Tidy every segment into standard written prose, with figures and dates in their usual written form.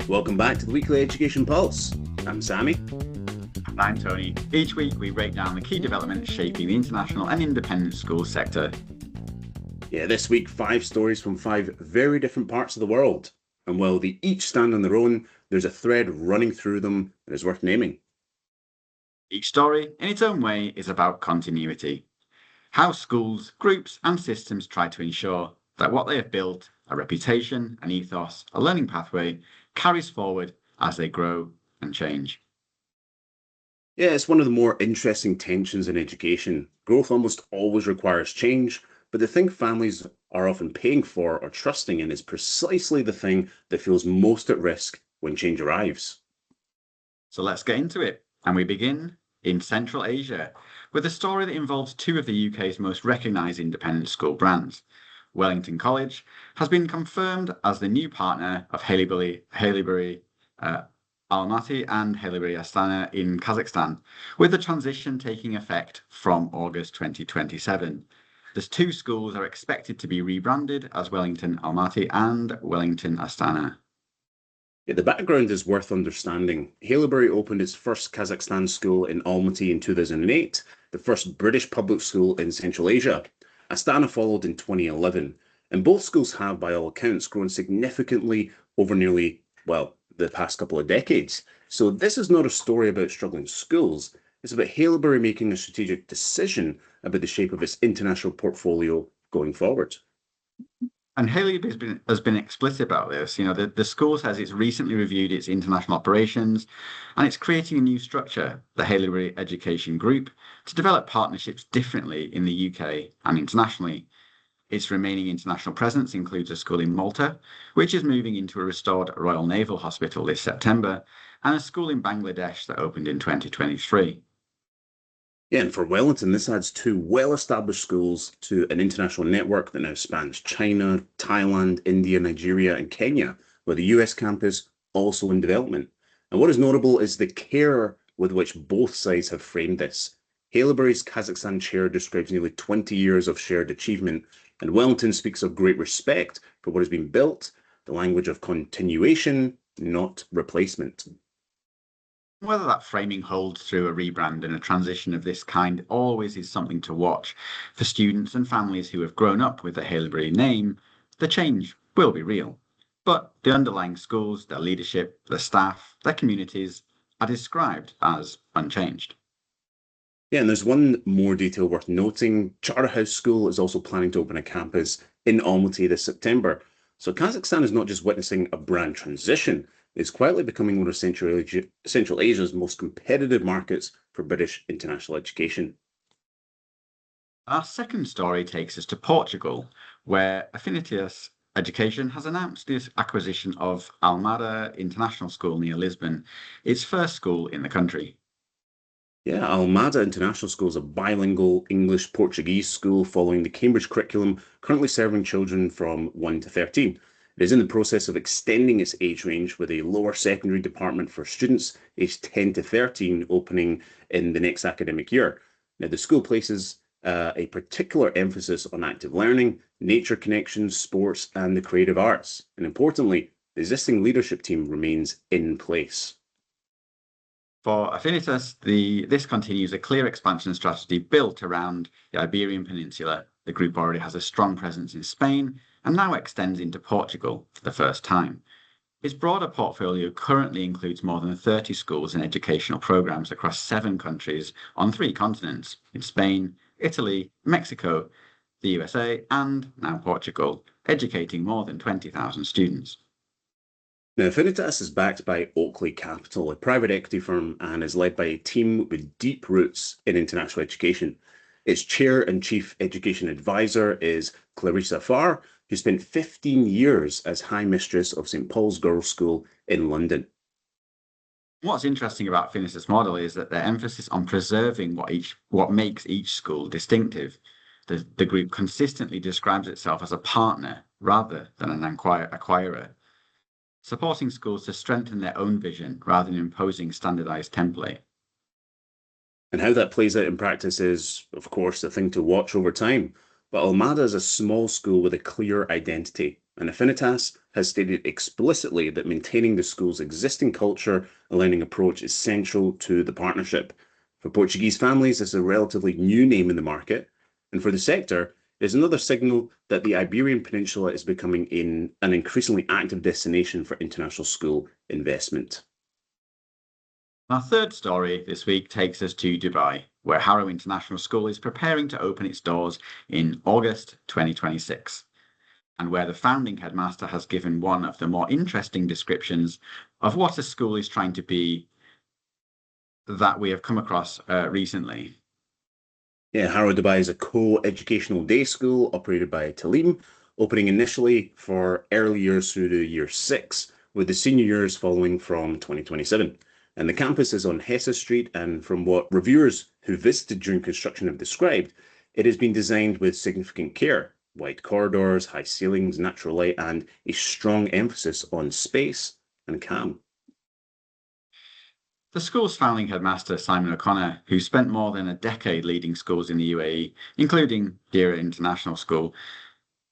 Welcome back to the Weekly Education Pulse. I'm Sammy. And I'm Tony. Each week we break down the key developments shaping the international and independent school sector. Yeah, this week 5 stories from 5 very different parts of the world. And while they each stand on their own, there's a thread running through them that is worth naming. Each story, in its own way, is about continuity. How schools, groups and systems try to ensure that what they have built, a reputation, an ethos, a learning pathway, carries forward as they grow and change. Yeah, it's one of the more interesting tensions in education. Growth almost always requires change, but the thing families are often paying for or trusting in is precisely the thing that feels most at risk when change arrives. So let's get into it. And we begin in Central Asia with a story that involves 2 of the UK's most recognised independent school brands. Wellington College has been confirmed as the new partner of Haileybury, Almaty and Haileybury Astana in Kazakhstan, with the transition taking effect from August 2027. The 2 schools are expected to be rebranded as Wellington Almaty and Wellington Astana. Yeah, the background is worth understanding. Haileybury opened its first Kazakhstan school in Almaty in 2008, the first British public school in Central Asia. Astana followed in 2011, and both schools have, by all accounts, grown significantly over the past couple of decades. So this is not a story about struggling schools. It's about Haileybury making a strategic decision about the shape of its international portfolio going forward. And Haileybury has been explicit about this. The school says it's recently reviewed its international operations and it's creating a new structure, the Haileybury Education Group, to develop partnerships differently in the UK and internationally. Its remaining international presence includes a school in Malta, which is moving into a restored Royal Naval Hospital this September, and a school in Bangladesh that opened in 2023. Yeah, and for Wellington, this adds 2 well-established schools to an international network that now spans China, Thailand, India, Nigeria, and Kenya, with the US campus also in development. And what is notable is the care with which both sides have framed this. Haileybury's Kazakhstan chair describes nearly 20 years of shared achievement, and Wellington speaks of great respect for what has been built, the language of continuation, not replacement. Whether that framing holds through a rebrand and a transition of this kind always is something to watch. For students and families who have grown up with the Haileybury name, the change will be real. But the underlying schools, their leadership, their staff, their communities are described as unchanged. Yeah, and there's one more detail worth noting. Charterhouse School is also planning to open a campus in Almaty this September. So Kazakhstan is not just witnessing a brand transition, it's quietly becoming one of Central Asia's most competitive markets for British international education. Our second story takes us to Portugal, where Affinitas Education has announced the acquisition of Almada International School near Lisbon, its first school in the country. Yeah, Almada International School is a bilingual English-Portuguese school following the Cambridge curriculum, currently serving children from 1 to 13. It is in the process of extending its age range with a lower secondary department for students aged 10 to 13 opening in the next academic year. Now, the school places a particular emphasis on active learning, nature connections, sports, and the creative arts. And importantly, the existing leadership team remains in place. For Affinitas, this continues a clear expansion strategy built around the Iberian Peninsula. The group already has a strong presence in Spain and now extends into Portugal for the first time. Its broader portfolio currently includes more than 30 schools and educational programs across 7 countries on 3 continents, in Spain, Italy, Mexico, the USA, and now Portugal, educating more than 20,000 students. Now, Affinitas is backed by Oakley Capital, a private equity firm, and is led by a team with deep roots in international education. Its chair and chief education advisor is Clarissa Farr, who spent 15 years as High Mistress of St Paul's Girls' School in London. What's interesting about Affinitas' model is that their emphasis on preserving what makes each school distinctive. The group consistently describes itself as a partner rather than an acquirer, supporting schools to strengthen their own vision rather than imposing standardized template. And how that plays out in practice is, of course, a thing to watch over time. But Almada is a small school with a clear identity, and Affinitas has stated explicitly that maintaining the school's existing culture and learning approach is central to the partnership. For Portuguese families, this is a relatively new name in the market, and for the sector, it is another signal that the Iberian Peninsula is becoming an increasingly active destination for international school investment. Our third story this week takes us to Dubai, where Harrow International School is preparing to open its doors in August 2026, and where the founding headmaster has given one of the more interesting descriptions of what a school is trying to be that we have come across recently. Yeah, Harrow Dubai is a co-educational day school operated by Talim, opening initially for early years through to year 6, with the senior years following from 2027. And the campus is on Hesse Street, and from what reviewers who visited during construction have described, it has been designed with significant care. Wide corridors, high ceilings, natural light, and a strong emphasis on space and calm. The school's founding headmaster, Simon O'Connor, who spent more than a decade leading schools in the UAE, including Harrow International School,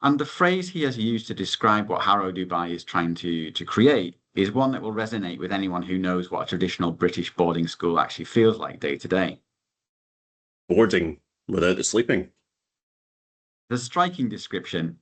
and the phrase he has used to describe what Harrow Dubai is trying to create is one that will resonate with anyone who knows what a traditional British boarding school actually feels like day to day. Boarding without the sleeping. The striking description.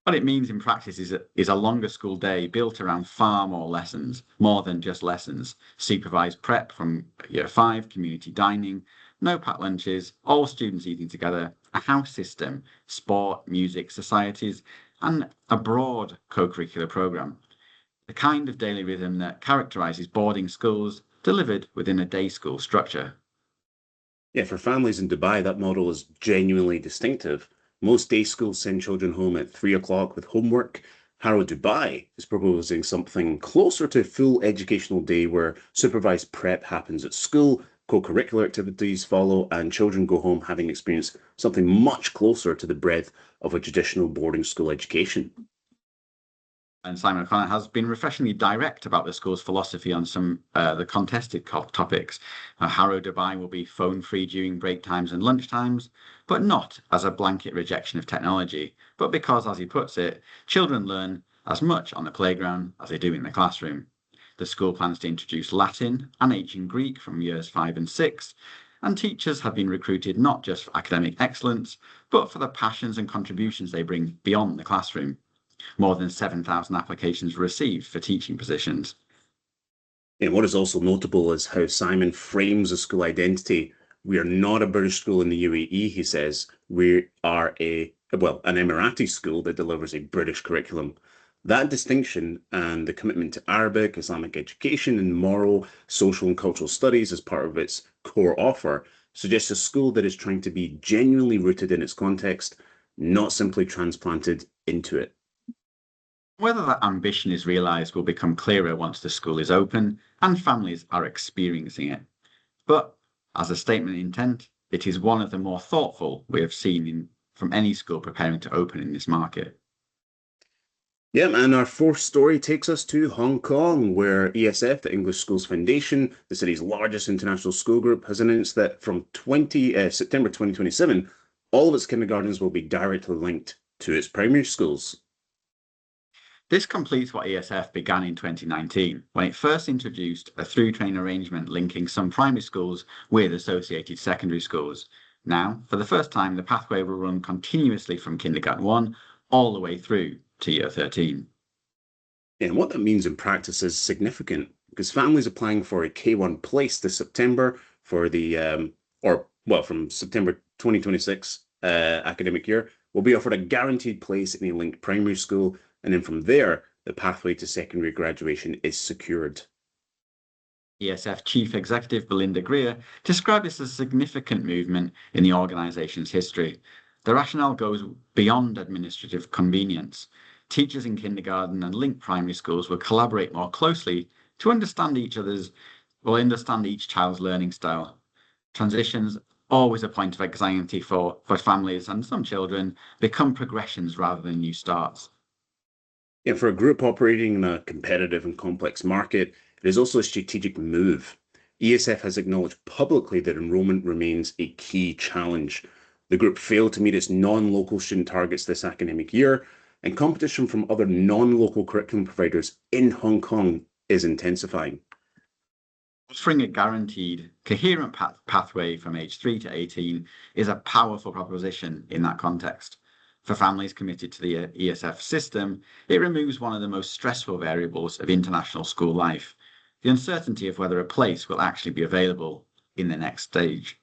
What it means in practice is a longer school day built around far more lessons, more than just lessons. Supervised prep from year 5, community dining, no packed lunches, all students eating together, a house system, sport, music, societies, and a broad co-curricular programme. The kind of daily rhythm that characterises boarding schools delivered within a day school structure. Yeah, for families in Dubai, that model is genuinely distinctive. Most day schools send children home at 3 o'clock with homework. Harrow Dubai is proposing something closer to a full educational day where supervised prep happens at school, co-curricular activities follow, and children go home having experienced something much closer to the breadth of a traditional boarding school education. And Simon O'Connor has been refreshingly direct about the school's philosophy on some the contested topics. Harrow Dubai will be phone-free during break times and lunch times, but not as a blanket rejection of technology, but because, as he puts it, children learn as much on the playground as they do in the classroom. The school plans to introduce Latin and ancient Greek from years 5 and 6, and teachers have been recruited not just for academic excellence, but for the passions and contributions they bring beyond the classroom. More than 7,000 applications were received for teaching positions. And what is also notable is how Simon frames the school identity. We are not a British school in the UAE, he says. We are an Emirati school that delivers a British curriculum. That distinction and the commitment to Arabic, Islamic education, and moral, social, and cultural studies as part of its core offer suggests a school that is trying to be genuinely rooted in its context, not simply transplanted into it. Whether that ambition is realised will become clearer once the school is open and families are experiencing it. But as a statement of intent, it is one of the more thoughtful we have seen from any school preparing to open in this market. Yeah, and our fourth story takes us to Hong Kong, where ESF, the English Schools Foundation, the city's largest international school group, has announced that from September 2027, all of its kindergartens will be directly linked to its primary schools. This completes what ESF began in 2019, when it first introduced a through-train arrangement linking some primary schools with associated secondary schools. Now, for the first time, the pathway will run continuously from kindergarten 1 all the way through to year 13. And what that means in practice is significant, because families applying for a K1 place this September for from September 2026 academic year will be offered a guaranteed place in a linked primary school, and then from there, the pathway to secondary graduation is secured. ESF Chief Executive Belinda Greer described this as a significant movement in the organisation's history. The rationale goes beyond administrative convenience. Teachers in kindergarten and linked primary schools will collaborate more closely to understand each child's learning style. Transitions, always a point of anxiety for families and some children, become progressions rather than new starts. Yeah, for a group operating in a competitive and complex market, it is also a strategic move. ESF has acknowledged publicly that enrollment remains a key challenge. The group failed to meet its non-local student targets this academic year, and competition from other non-local curriculum providers in Hong Kong is intensifying. Offering a guaranteed, coherent pathway from age 3 to 18 is a powerful proposition in that context. For families committed to the ESF system, it removes one of the most stressful variables of international school life, the uncertainty of whether a place will actually be available in the next stage.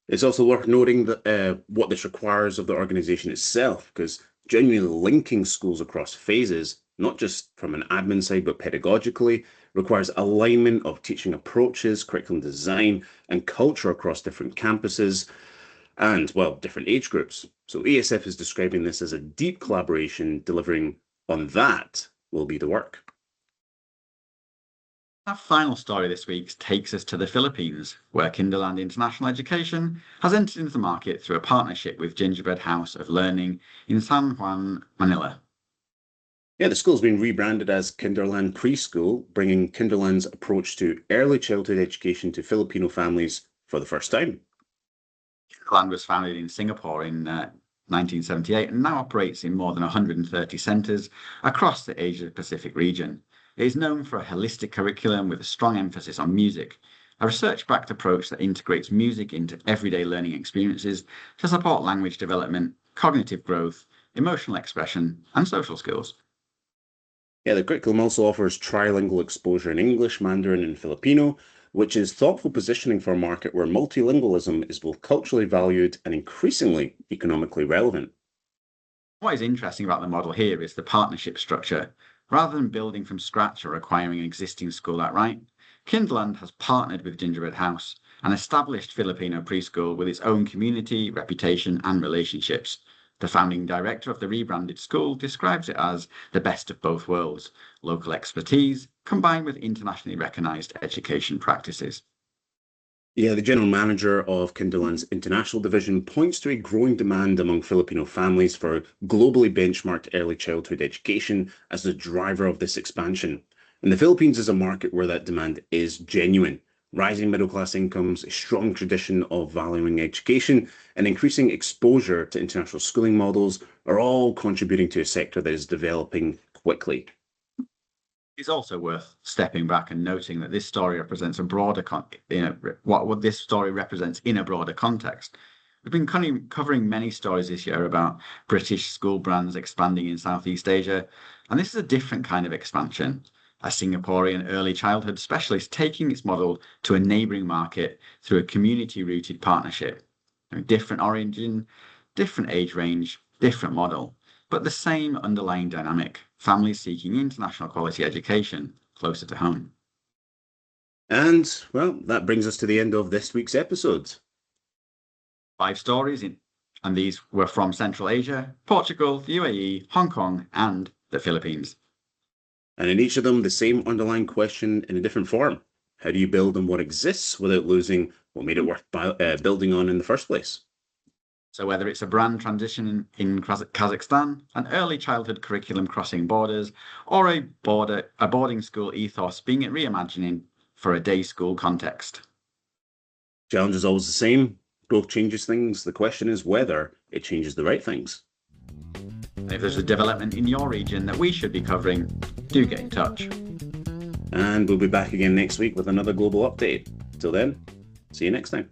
It's also worth noting that what this requires of the organisation itself, because genuinely linking schools across phases, not just from an admin side, but pedagogically, requires alignment of teaching approaches, curriculum design, and culture across different campuses and, well, different age groups. So ESF is describing this as a deep collaboration. Delivering on that will be the work. Our final story this week takes us to the Philippines, where Kinderland International Education has entered into the market through a partnership with Gingerbread House of Learning in San Juan, Manila. Yeah, the school's been rebranded as Kinderland Preschool, bringing Kinderland's approach to early childhood education to Filipino families for the first time. Kinderland was founded in Singapore in 1978 and now operates in more than 130 centres across the Asia-Pacific region. It is known for a holistic curriculum with a strong emphasis on music, a research-backed approach that integrates music into everyday learning experiences to support language development, cognitive growth, emotional expression, and social skills. Yeah, the curriculum also offers trilingual exposure in English, Mandarin, and Filipino, which is thoughtful positioning for a market where multilingualism is both culturally valued and increasingly economically relevant. What is interesting about the model here is the partnership structure. Rather than building from scratch or acquiring an existing school outright, Kinderland has partnered with Gingerbread House, an established Filipino preschool with its own community, reputation, and relationships. The founding director of the rebranded school describes it as the best of both worlds, local expertise combined with internationally recognised education practices. Yeah, the general manager of Kinderland's international division points to a growing demand among Filipino families for globally benchmarked early childhood education as the driver of this expansion. And the Philippines is a market where that demand is genuine. Rising middle-class incomes, a strong tradition of valuing education, and increasing exposure to international schooling models are all contributing to a sector that is developing quickly. It's also worth stepping back and noting that this story represents a broader what this story represents in a broader context. We've been covering many stories this year about British school brands expanding in Southeast Asia, and this is a different kind of expansion. A Singaporean early childhood specialist taking its model to a neighbouring market through a community-rooted partnership. Different origin, different age range, different model, but the same underlying dynamic, families seeking international quality education closer to home. And, well, that brings us to the end of this week's episode. 5 stories, and these were from Central Asia, Portugal, the UAE, Hong Kong, and the Philippines. And in each of them, the same underlying question in a different form. How do you build on what exists without losing what made it worth building on in the first place? So whether it's a brand transition in Kazakhstan, an early childhood curriculum crossing borders, or a boarding school ethos being reimagining for a day school context. Challenge is always the same. Growth changes things. The question is whether it changes the right things. And if there's a development in your region that we should be covering, do get in touch. And we'll be back again next week with another global update. Till then, see you next time.